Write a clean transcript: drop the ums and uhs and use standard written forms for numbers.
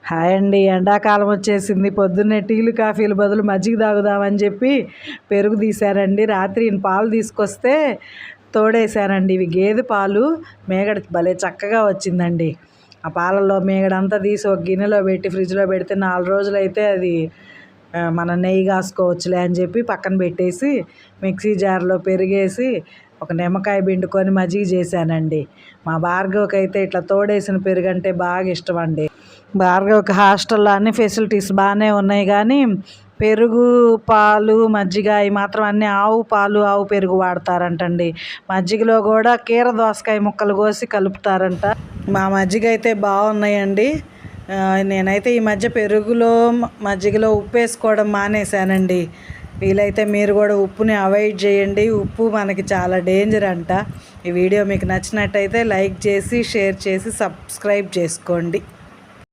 Hi అండి. ఎండాకాలం వచ్చేసింది. పొద్దున్నే టీలు కాఫీలు బదులు మజ్జిగ తాగుదామని చెప్పి పెరుగు తీశారండి. రాత్రి ఈయన పాలు తీసుకొస్తే తోడేశానండి. ఇవి గేదె పాలు. మేగడ భలే చక్కగా వచ్చిందండి. ఆ పాలల్లో మేగడంతా తీసి ఒక గిన్నెలో పెట్టి ఫ్రిడ్జ్లో పెడితే 4 రోజులైతే అది మనం నెయ్యి కాసుకోవచ్చులే అని చెప్పి పక్కన పెట్టేసి మిక్సీ జార్లో పెరిగేసి ఒక నిమ్మకాయ పిండుకొని మజ్జిగ చేశానండి. మా భార్గవ్కి అయితే ఇట్లా తోడేసిన పెరుగు అంటే బాగా ఇష్టం అండి. భార్గవ్కి హాస్టల్లో అన్ని ఫెసిలిటీస్ బాగానే ఉన్నాయి, కానీ పెరుగు పాలు మజ్జిగ ఇవి మాత్రం అన్నీ ఆవు పాలు ఆవు పెరుగు వాడతారంటండి. మజ్జిగలో కూడా కీర దోసకాయ ముక్కలు కోసి కలుపుతారంట. మా మజ్జిగ అయితే బాగున్నాయండి. నేనైతే ఈ మధ్య పెరుగులో మజ్జిగలో ఉప్పు వేసుకోవడం మానేశానండి. వీలైతే మీరు కూడా ఉప్పుని అవాయిడ్ చేయండి. ఉప్పు మనకి చాలా డేంజర్ అంట. ఈ వీడియో మీకు నచ్చినట్టయితే లైక్ చేసి షేర్ చేసి సబ్స్క్రైబ్ చేసుకోండి.